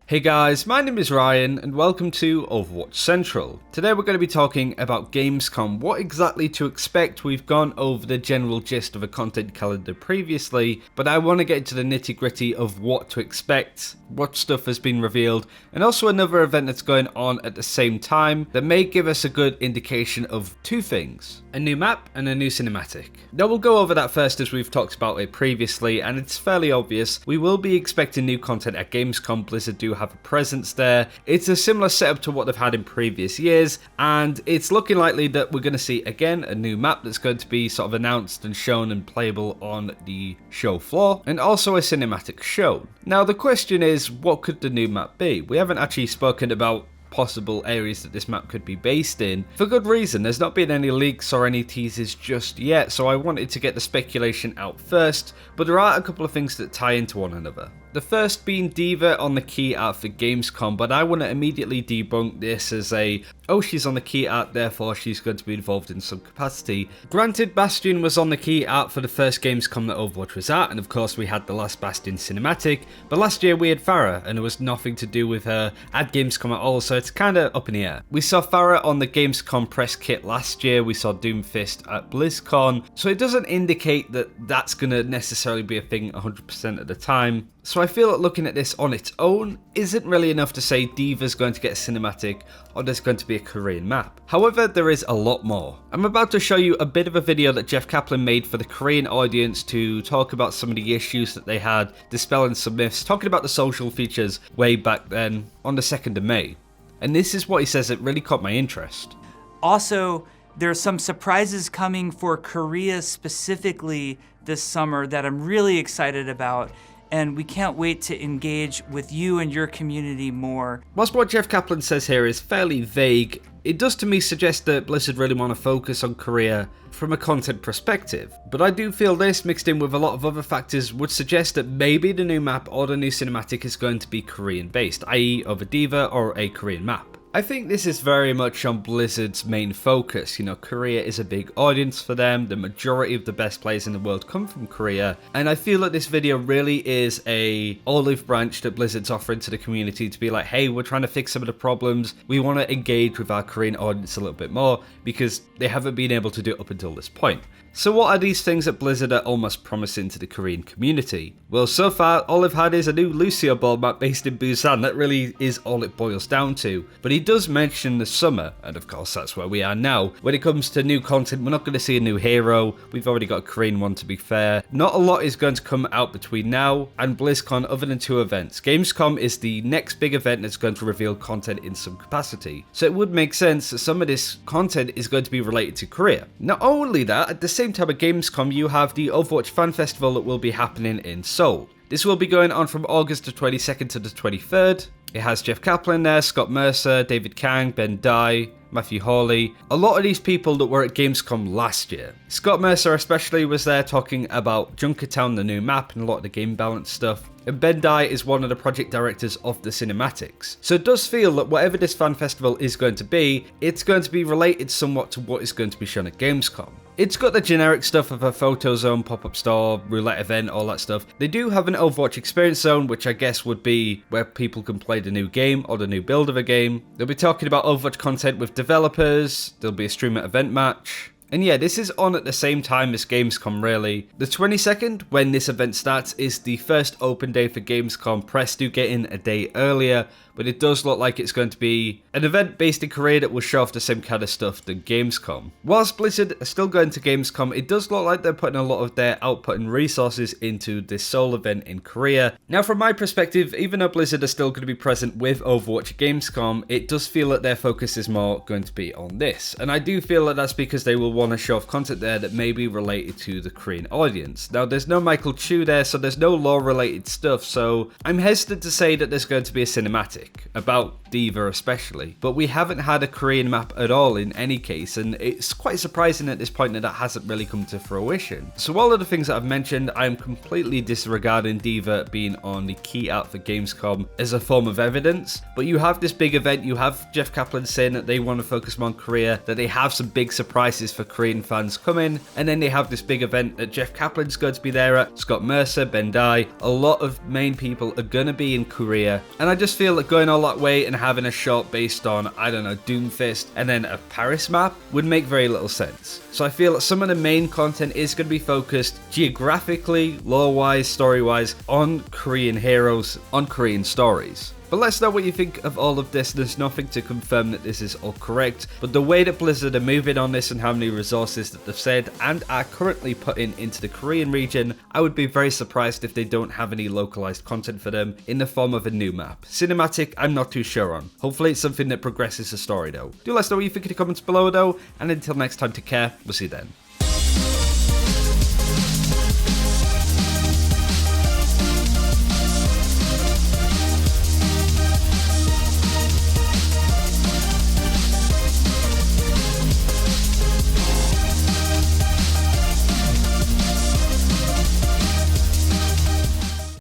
Hey guys, my name is Ryan and welcome to Overwatch Central. Today we're going to be talking about Gamescom, what exactly to expect. We've gone over the general gist of a content calendar previously, but I want to get into the nitty gritty of what to expect, what stuff has been revealed, and also another event that's going on at the same time that may give us a good indication of two things: a new map and a new cinematic. Now we'll go over that first as we've talked about it previously, and it's fairly obvious. We will be expecting new content at Gamescom. Blizzard do have a presence there. It's a similar setup to what they've had in previous years, and it's looking likely that we're going to see again a new map that's going to be sort of announced and shown and playable on the show floor, and also a cinematic shown. Now the question is, what could the new map be? We haven't actually spoken about possible areas that this map could be based in, for good reason. There's not been any leaks or any teases just yet, so I wanted to get the speculation out first, but there are a couple of things that tie into one another. The first being D.Va on the key art for Gamescom, but I want to immediately debunk this as oh, she's on the key art, therefore she's going to be involved in some capacity. Granted, Bastion was on the key art for the first Gamescom that Overwatch was at, and of course we had the last Bastion cinematic, but last year we had Pharah, and it was nothing to do with her at Gamescom at all, so it's kind of up in the air. We saw Pharah on the Gamescom press kit last year, we saw Doomfist at BlizzCon, so it doesn't indicate that that's going to necessarily be a thing 100% of the time. So I feel that looking at this on its own isn't really enough to say D.Va's going to get a cinematic or there's going to be a Korean map. However, there is a lot more. I'm about to show you a bit of a video that Jeff Kaplan made for the Korean audience to talk about some of the issues that they had, dispelling some myths, talking about the social features way back then on the 2nd of May. And this is what he says that really caught my interest. Also, there are some surprises coming for Korea specifically this summer that I'm really excited about, and we can't wait to engage with you and your community more. Whilst what Jeff Kaplan says here is fairly vague, it does to me suggest that Blizzard really want to focus on Korea from a content perspective. But I do feel this, mixed in with a lot of other factors, would suggest that maybe the new map or the new cinematic is going to be Korean based, i.e. of a D.Va or a Korean map. I think this is very much on Blizzard's main focus. You know, Korea is a big audience for them. The majority of the best players in the world come from Korea. And I feel that this video really is a olive branch that Blizzard's offering to the community to be like, hey, we're trying to fix some of the problems. We want to engage with our Korean audience a little bit more because they haven't been able to do it up until this point. So what are these things that Blizzard are almost promising to the Korean community? Well, so far, all I've had is a new Lucio Ball map based in Busan. That really is all it boils down to. But he does mention the summer, and of course that's where we are now. When it comes to new content, we're not going to see a new hero. We've already got a Korean one, to be fair. Not a lot is going to come out between now and BlizzCon other than two events. Gamescom is the next big event that's going to reveal content in some capacity. So it would make sense that some of this content is going to be related to Korea. Not only that, at the same time at Gamescom, you have the Overwatch Fan Festival that will be happening in Seoul. This will be going on from August the 22nd to the 23rd. It has Jeff Kaplan there, Scott Mercer, David Kang, Ben Dye, Matthew Hawley, a lot of these people that were at Gamescom last year. Scott Mercer especially was there talking about Junkertown, the new map, and a lot of the game balance stuff. And Ben Dye is one of the project directors of the cinematics. So it does feel that whatever this fan festival is going to be, it's going to be related somewhat to what is going to be shown at Gamescom. It's got the generic stuff of a photo zone, pop-up store, roulette event, all that stuff. They do have an Overwatch experience zone, which I guess would be where people can play the new game or the new build of a game. They'll be talking about Overwatch content with developers. There'll be a streamer event match. And yeah, this is on at the same time as Gamescom, really. The 22nd, when this event starts, is the first open day for Gamescom. Press do get in a day earlier, but it does look like it's going to be an event based in Korea that will show off the same kind of stuff than Gamescom. Whilst Blizzard are still going to Gamescom, it does look like they're putting a lot of their output and resources into this Seoul event in Korea. Now, from my perspective, even though Blizzard are still going to be present with Overwatch at Gamescom, it does feel that their focus is more going to be on this. And I do feel that that's because they will want to show off content there that may be related to the Korean audience. Now, there's no Michael Chu there, so there's no lore-related stuff, so I'm hesitant to say that there's going to be a cinematic about D.Va especially, but we haven't had a Korean map at all in any case, and it's quite surprising at this point that that hasn't really come to fruition. So all of the things that I've mentioned, I'm completely disregarding D.Va being on the key art for Gamescom as a form of evidence, but you have this big event, you have Jeff Kaplan saying that they want to focus more on Korea, that they have some big surprises for Korean fans coming, and then they have this big event that Jeff Kaplan's going to be there at, Scott Mercer, Ben Dye, a lot of main people are going to be in Korea, and I just feel that going all that way and having a shot based on, I don't know, Doomfist, and then a Paris map would make very little sense. So I feel that some of the main content is going to be focused geographically, lore-wise, story-wise, on Korean heroes, on Korean stories. But let us know what you think of all of this. There's nothing to confirm that this is all correct, but the way that Blizzard are moving on this and how many resources that they've said and are currently putting into the Korean region, I would be very surprised if they don't have any localized content for them in the form of a new map. Cinematic, I'm not too sure on. Hopefully it's something that progresses the story though. Do let us know what you think in the comments below though, and until next time, take care, we'll see you then.